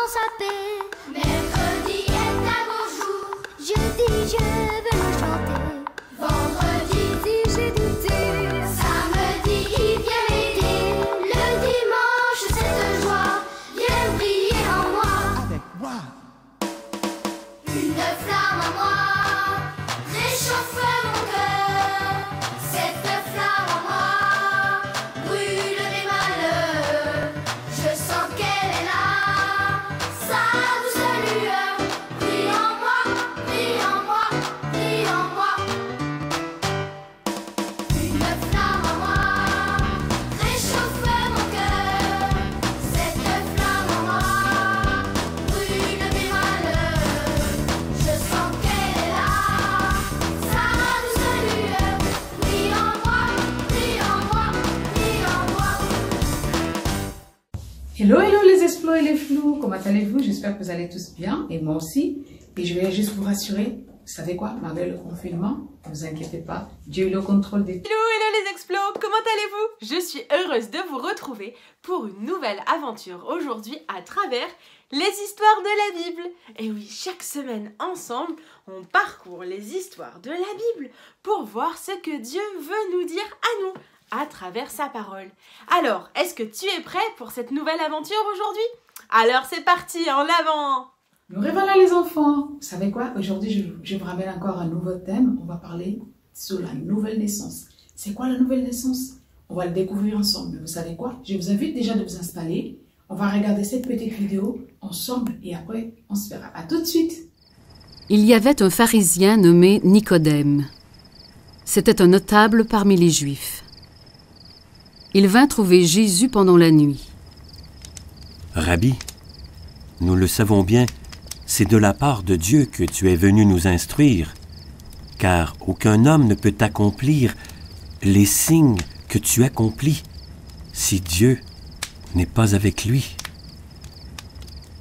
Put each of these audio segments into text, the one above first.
sa paix. Mercredi est un beau jour. Jeudi, je veux le chanter. Vendredi, si j'ai douté. Samedi, il vient m'aider. Le dimanche, cette joie vient briller en moi. Avec moi. Une flamme en moi réchauffe mon cœur. Cette flamme en moi brûle mes malheurs. Je sens qu'elle est là, sa douce lueur. Brille en moi, brille en moi, brille en moi. Une flamme en moi réchauffe mon cœur. Cette flamme en moi brûle mes malheurs. Je sens qu'elle est là, sa douce lueur. Brille en moi, brille en moi, brille en moi. Hello, hello les explos et les flous, comment allez-vous? J'espère que vous allez tous bien, et moi aussi. Et je vais juste vous rassurer, vous savez quoi, malgré le confinement, ne vous inquiétez pas, Dieu est au contrôle des... Hello, hello les explos, comment allez-vous? Je suis heureuse de vous retrouver pour une nouvelle aventure aujourd'hui à travers les histoires de la Bible. Et oui, chaque semaine ensemble, on parcourt les histoires de la Bible pour voir ce que Dieu veut nous dire à nous à travers sa parole. Alors, est-ce que tu es prêt pour cette nouvelle aventure aujourd'hui? Alors c'est parti, en avant! Nous revoilà les enfants. Vous savez quoi, aujourd'hui je vous ramène encore un nouveau thème, on va parler sur la nouvelle naissance. C'est quoi la nouvelle naissance? On va le découvrir ensemble, mais vous savez quoi? Je vous invite déjà de vous installer, on va regarder cette petite vidéo ensemble et après on se verra. À tout de suite. Il y avait un pharisien nommé Nicodème. C'était un notable parmi les Juifs. Il vint trouver Jésus pendant la nuit. Rabbi, nous le savons bien, c'est de la part de Dieu que tu es venu nous instruire, car aucun homme ne peut accomplir les signes que tu accomplis si Dieu n'est pas avec lui.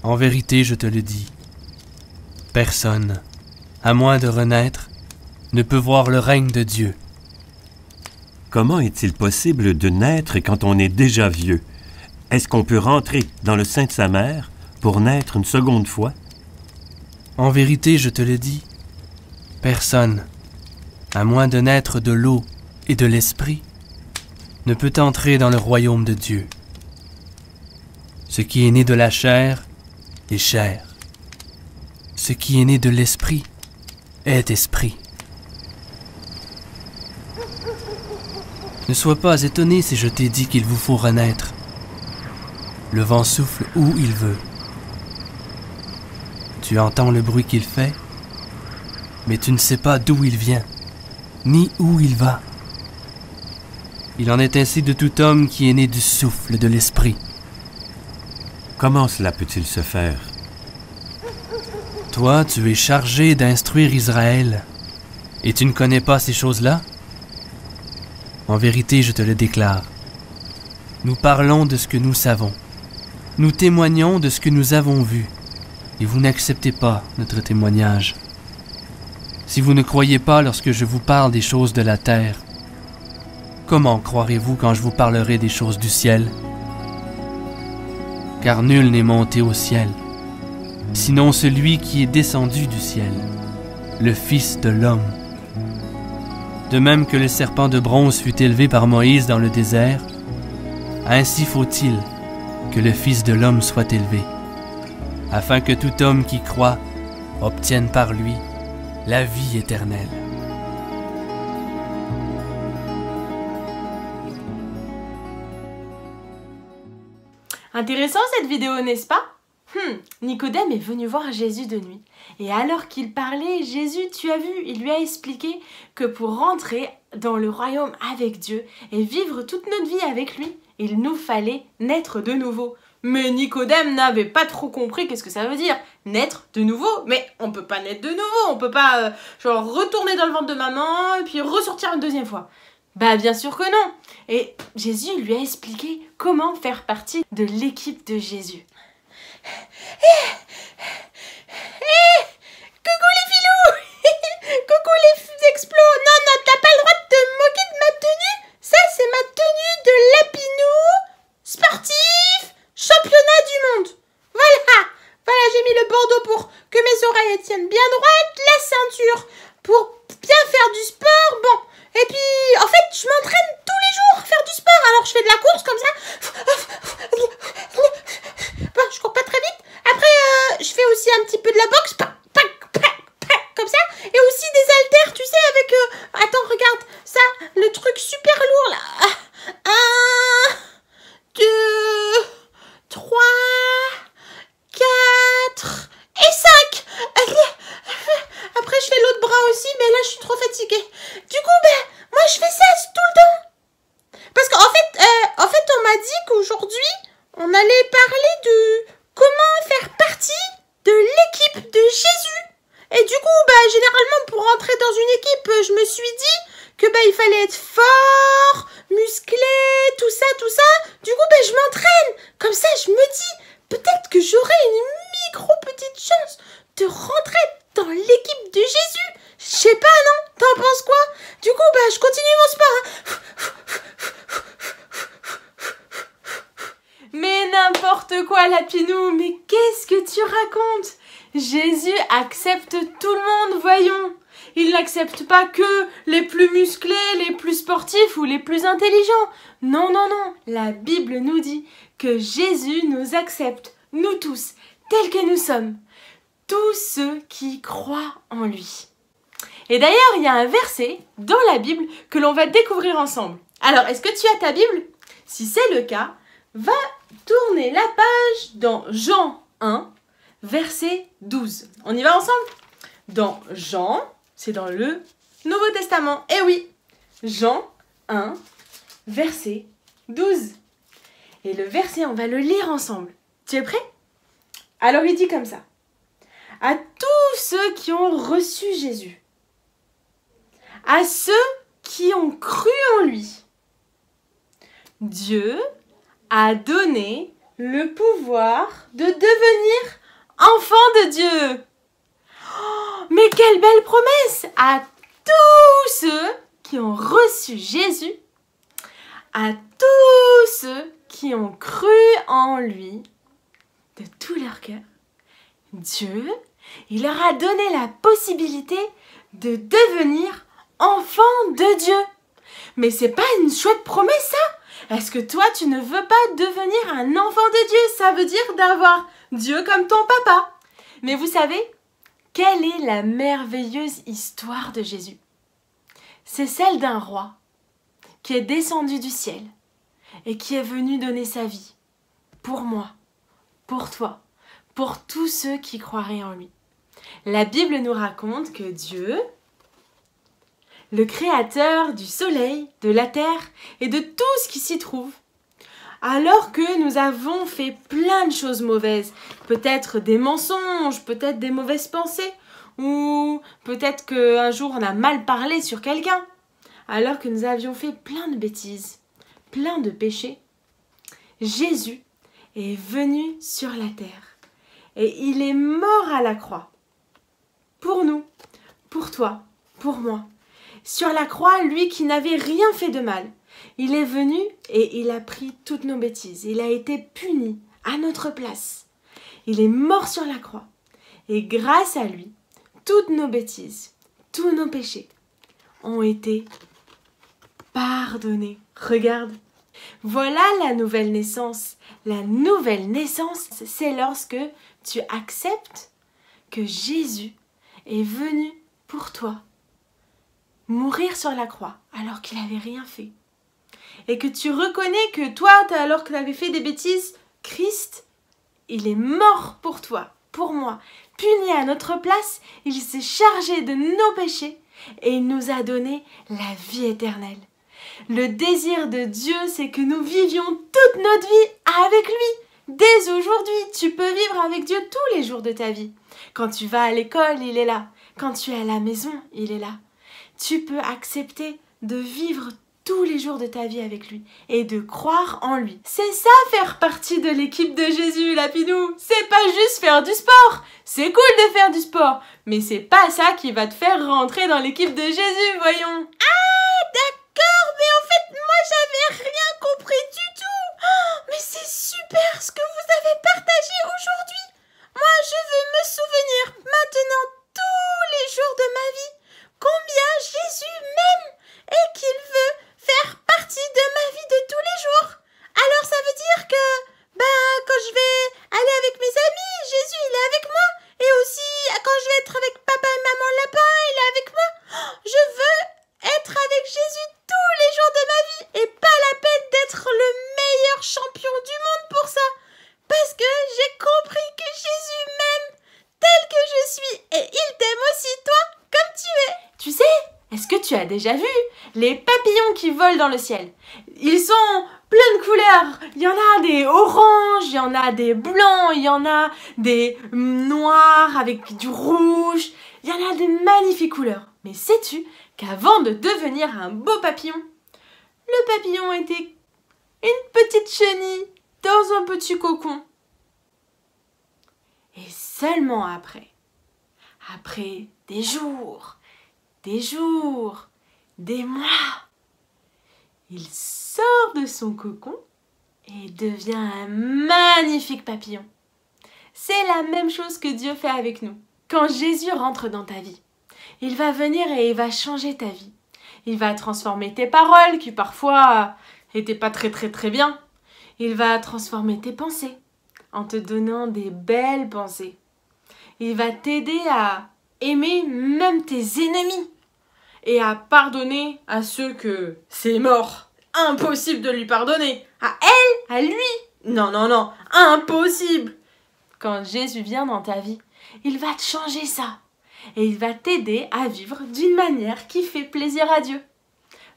En vérité, je te le dis, personne, à moins de renaître, ne peut voir le règne de Dieu. Comment est-il possible de naître quand on est déjà vieux? Est-ce qu'on peut rentrer dans le sein de sa mère pour naître une seconde fois? En vérité, je te le dis, personne, à moins de naître de l'eau et de l'esprit, ne peut entrer dans le royaume de Dieu. Ce qui est né de la chair est chair. Ce qui est né de l'esprit est esprit. Ne sois pas étonné si je t'ai dit qu'il vous faut renaître. Le vent souffle où il veut. Tu entends le bruit qu'il fait, mais tu ne sais pas d'où il vient, ni où il va. Il en est ainsi de tout homme qui est né du souffle de l'esprit. Comment cela peut-il se faire? Toi, tu es chargé d'instruire Israël, et tu ne connais pas ces choses-là? En vérité, je te le déclare. Nous parlons de ce que nous savons. Nous témoignons de ce que nous avons vu, et vous n'acceptez pas notre témoignage. Si vous ne croyez pas lorsque je vous parle des choses de la terre, comment croirez-vous quand je vous parlerai des choses du ciel? Car nul n'est monté au ciel, sinon celui qui est descendu du ciel, le Fils de l'homme. De même que le serpent de bronze fut élevé par Moïse dans le désert, ainsi faut-il que le Fils de l'homme soit élevé, afin que tout homme qui croit obtienne par lui la vie éternelle. Intéressant cette vidéo, n'est-ce pas? Nicodème est venu voir Jésus de nuit. Et alors qu'il parlait, Jésus, tu as vu, il lui a expliqué que pour rentrer dans le royaume avec Dieu et vivre toute notre vie avec lui, il nous fallait naître de nouveau. Mais Nicodème n'avait pas trop compris qu'est-ce que ça veut dire, naître de nouveau. Mais on peut pas naître de nouveau, on peut pas genre retourner dans le ventre de maman et puis ressortir une deuxième fois. Bah bien sûr que non. Et Jésus lui a expliqué comment faire partie de l'équipe de Jésus. Coucou les filous. Coucou les explos. Non, t'as pas le droit de te moquer de ma tenue. Ça, c'est ma tenue de lapinou sportif championnat du monde. Voilà. fais de la course comme ça. Bon, je cours pas très vite. Après, je fais aussi un petit peu de la boxe. Comme ça. Et aussi des haltères, tu sais, avec... Attends, regarde. Ça, le truc super lourd, là. 1, 2, 3, 4 et 5. Après, je fais l'autre bras aussi, mais là, je suis trop fatiguée. Du coup, moi, je fais ça tout le temps. Parce qu'en fait, on m'a dit qu'aujourd'hui, on allait parler de comment faire partie de l'équipe de Jésus. Et du coup, généralement, pour rentrer dans une équipe, je me suis dit que il fallait être fort, musclé, tout ça. Du coup, je m'entraîne. Comme ça, je me dis, peut-être que j'aurai une petite chance de rentrer dans l'équipe de Jésus. Je sais pas, non? T'en penses quoi? Du coup, je continue mon sport. Mais n'importe quoi, Lapinou, mais qu'est-ce que tu racontes? Jésus accepte tout le monde, voyons. Il n'accepte pas que les plus musclés, les plus sportifs ou les plus intelligents. Non. La Bible nous dit que Jésus nous accepte, nous tous, tels que nous sommes. Tous ceux qui croient en lui. Et d'ailleurs, il y a un verset dans la Bible que l'on va découvrir ensemble. Alors, est-ce que tu as ta Bible? Si c'est le cas, va tourner la page dans Jean 1, verset 12. On y va ensemble? Dans Jean, c'est dans le Nouveau Testament. Eh oui, Jean 1, verset 12. Et le verset, on va le lire ensemble. Tu es prêt? Alors il dit comme ça. À tous ceux qui ont reçu Jésus, à ceux qui ont cru en lui, Dieu a donné le pouvoir de devenir enfant de Dieu. Oh, mais quelle belle promesse! À tous ceux qui ont reçu Jésus, à tous ceux qui ont cru en lui de tout leur cœur, Dieu, il leur a donné la possibilité de devenir enfants de Dieu. Mais c'est pas une chouette promesse, ça? Est-ce que toi, tu ne veux pas devenir un enfant de Dieu? Ça veut dire d'avoir Dieu comme ton papa. Mais vous savez, quelle est la merveilleuse histoire de Jésus? C'est celle d'un roi qui est descendu du ciel et qui est venu donner sa vie pour moi, pour toi, pour tous ceux qui croiraient en lui. La Bible nous raconte que Dieu, le créateur du soleil, de la terre et de tout ce qui s'y trouve, alors que nous avons fait plein de choses mauvaises, peut-être des mensonges, peut-être des mauvaises pensées, ou peut-être qu'un jour on a mal parlé sur quelqu'un, alors que nous avions fait plein de bêtises, plein de péchés, Jésus est venu sur la terre et il est mort à la croix. Pour nous, pour toi, pour moi. Sur la croix, lui qui n'avait rien fait de mal, il est venu et il a pris toutes nos bêtises. Il a été puni à notre place. Il est mort sur la croix. Et grâce à lui, toutes nos bêtises, tous nos péchés ont été pardonnés. Regarde. Voilà la nouvelle naissance. La nouvelle naissance, c'est lorsque tu acceptes que Jésus est venu pour toi mourir sur la croix alors qu'il n'avait rien fait. Et que tu reconnais que toi, alors que tu avais fait des bêtises, Christ, il est mort pour toi, pour moi, puni à notre place, il s'est chargé de nos péchés et il nous a donné la vie éternelle. Le désir de Dieu, c'est que nous vivions toute notre vie avec lui. Dès aujourd'hui, tu peux vivre avec Dieu tous les jours de ta vie. Quand tu vas à l'école, il est là. Quand tu es à la maison, il est là. Tu peux accepter de vivre tous les jours de ta vie avec lui et de croire en lui. C'est ça, faire partie de l'équipe de Jésus, Lapinou. C'est pas juste faire du sport. C'est cool de faire du sport, mais c'est pas ça qui va te faire rentrer dans l'équipe de Jésus, voyons. Ah, d'accord, mais en fait, moi, j'avais rien compris du tout. Oh, mais c'est super ce que vous avez partagé aujourd'hui. Moi, je veux me souvenir maintenant tous les jours de ma vie combien Jésus m'aime et qu'il veut faire partie de ma vie de tous les jours. tu as déjà vu les papillons qui volent dans le ciel. Ils sont plein de couleurs. Il y en a des oranges, il y en a des blancs, il y en a des noirs avec du rouge. Il y en a de magnifiques couleurs. Mais sais-tu qu'avant de devenir un beau papillon, le papillon était une petite chenille dans un petit cocon. Et seulement après des jours, des mois, il sort de son cocon et devient un magnifique papillon. C'est la même chose que Dieu fait avec nous. Quand Jésus rentre dans ta vie, il va venir et il va changer ta vie. Il va transformer tes paroles qui parfois n'étaient pas très bien. Il va transformer tes pensées en te donnant des belles pensées. Il va t'aider à aimer même tes ennemis et à pardonner à ceux que c'est mort. Impossible de lui pardonner. À elle, à lui. Non, impossible. Quand Jésus vient dans ta vie, il va te changer ça. Et il va t'aider à vivre d'une manière qui fait plaisir à Dieu.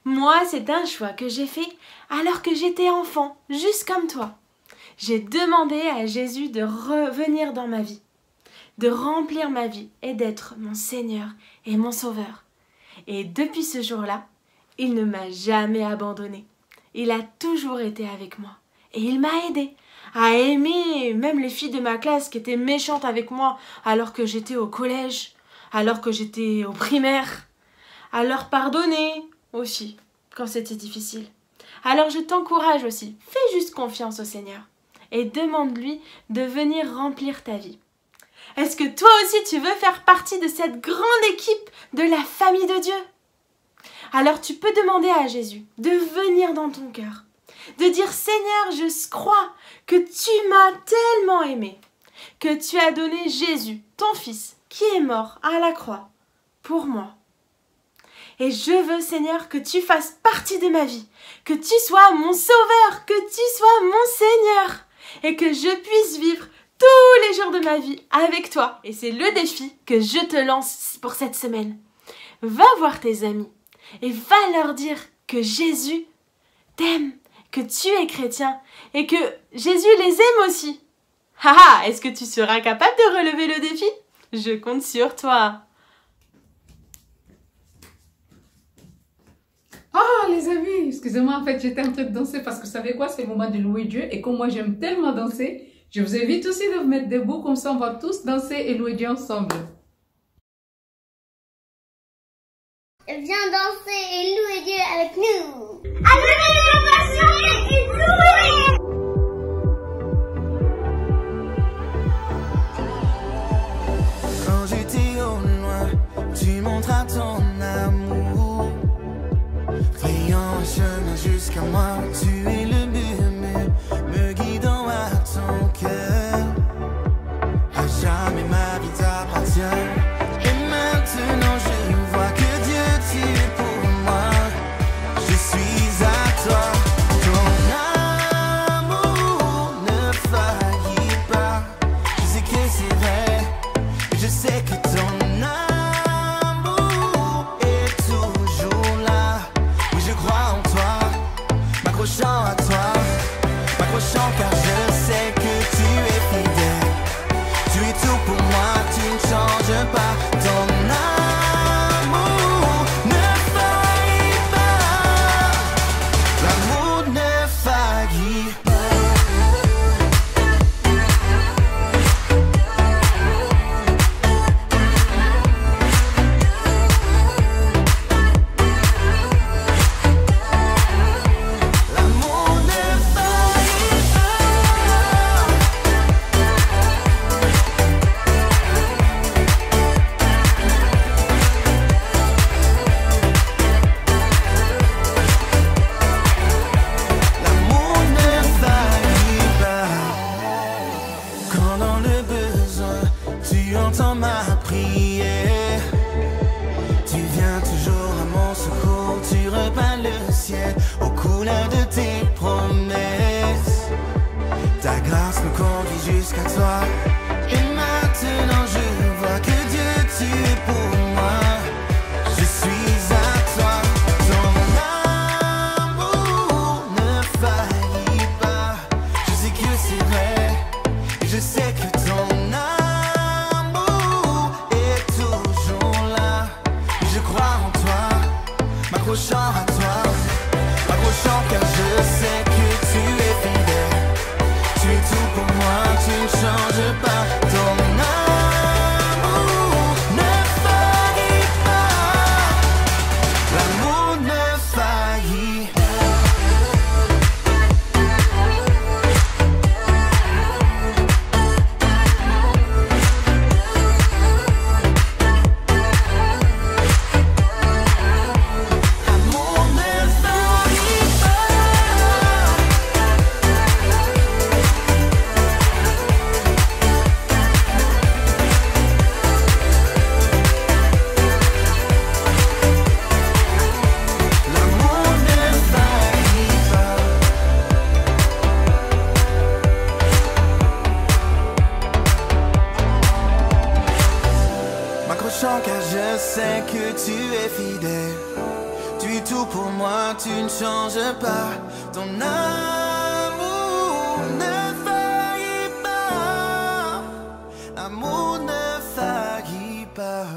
Moi, c'est un choix que j'ai fait alors que j'étais enfant, juste comme toi. J'ai demandé à Jésus de revenir dans ma vie, de remplir ma vie et d'être mon Seigneur et mon Sauveur. Et depuis ce jour-là, il ne m'a jamais abandonnée. Il a toujours été avec moi. Et il m'a aidé à aimer même les filles de ma classe qui étaient méchantes avec moi alors que j'étais au collège, alors que j'étais au primaire, à leur pardonner aussi quand c'était difficile. Alors je t'encourage aussi, fais juste confiance au Seigneur et demande-lui de venir remplir ta vie. Est-ce que toi aussi tu veux faire partie de cette grande équipe de la famille de Dieu? Alors tu peux demander à Jésus de venir dans ton cœur, de dire « Seigneur, je crois que tu m'as tellement aimé, que tu as donné Jésus, ton Fils, qui est mort à la croix pour moi. Et je veux, Seigneur, que tu fasses partie de ma vie, que tu sois mon Sauveur, que tu sois mon Seigneur, et que je puisse vivre tous les jours de ma vie avec toi. » Et c'est le défi que je te lance pour cette semaine. Va voir tes amis et va leur dire que Jésus t'aime, que tu es chrétien et que Jésus les aime aussi. Haha, est-ce que tu seras capable de relever le défi? Je compte sur toi. Oh les amis, excusez-moi, en fait j'étais en train de danser parce que vous savez quoi, c'est le moment de louer Dieu et comme moi j'aime tellement danser, je vous invite aussi de vous mettre debout, comme ça on va tous danser et louer Dieu ensemble. Viens danser et louer Dieu avec nous. Allez, et louer. Quand j'étais au loin, tu montras ton amour. Frayant un chemin jusqu'à moi, tu es le murmure, me guidant à ton cœur. À jamais ma vie t'appartient. Et maintenant je vois que Dieu tu es pour moi. Je suis à toi. Ton amour ne faillit pas. Je sais que c'est vrai. Je sais que ton amour est toujours là. Oui, je crois en toi, m'accrochant à toi, m'accrochant car je sais que tu es fidèle. Tu es tout pour moi, tu ne changes pas. Ton amour ne faillit pas. L'amour ne faillit pas. L'amour ne faillit pas. sais que tu es fidèle. Tu es tout pour moi, tu ne changes pas. Ton amour ne faillit pas. L'amour ne faillit pas.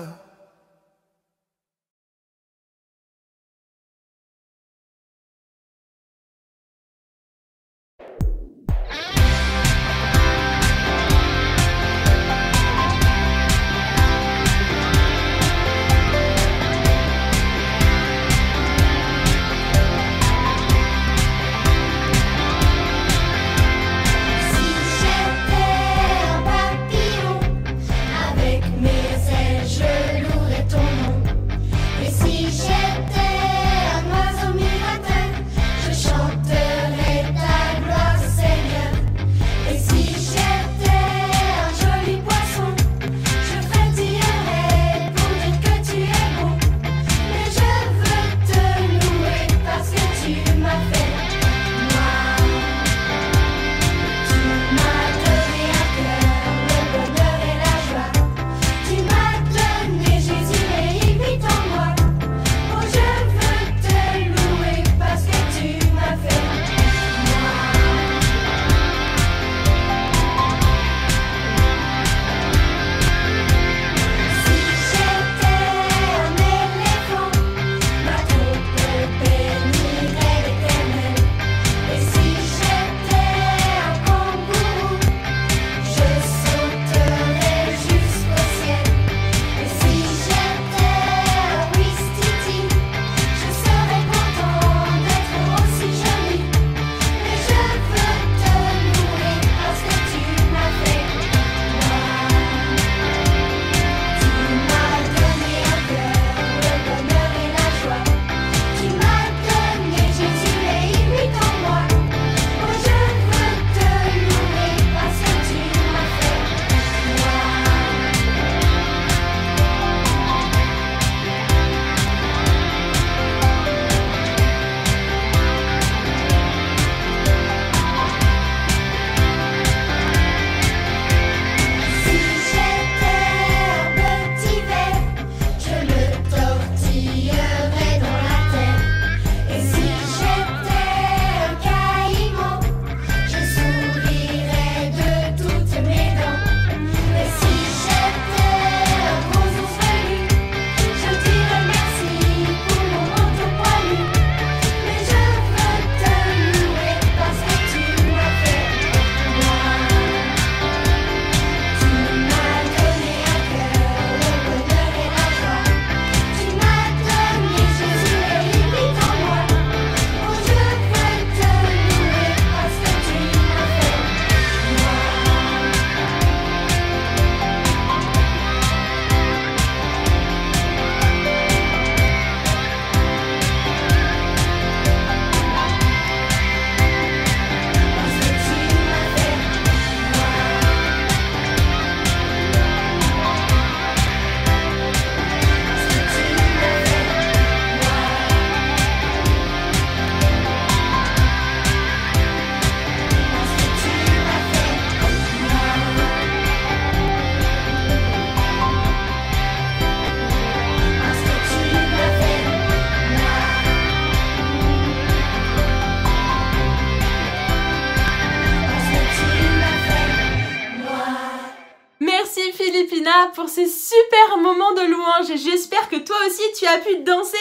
Pour ces super moments de louange. J'espère que toi aussi tu as pu danser,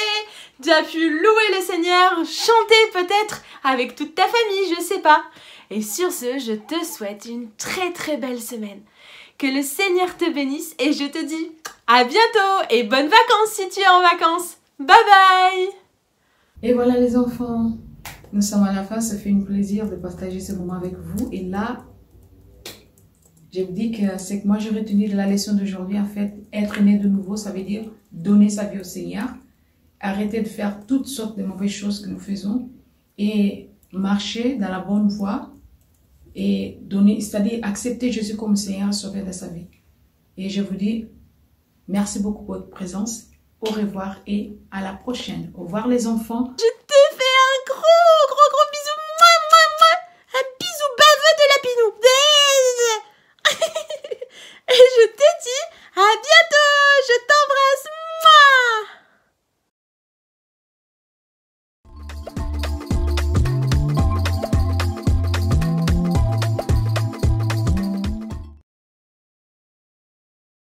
tu as pu louer le Seigneur, chanter peut-être avec toute ta famille, je sais pas. Et sur ce, je te souhaite une très belle semaine. Que le Seigneur te bénisse et je te dis à bientôt et bonnes vacances si tu es en vacances. Bye bye. Et voilà les enfants, nous sommes à la fin, ça fait un plaisir de partager ce moment avec vous. Et là, je vous dis que c'est que moi j'ai retenu de la leçon d'aujourd'hui, en fait, être né de nouveau, ça veut dire donner sa vie au Seigneur, arrêter de faire toutes sortes de mauvaises choses que nous faisons et marcher dans la bonne voie et donner, c'est-à-dire accepter Jésus comme Seigneur et Sauveur de sa vie. Et je vous dis merci beaucoup pour votre présence, au revoir et à la prochaine. Au revoir les enfants. Je te fais un gros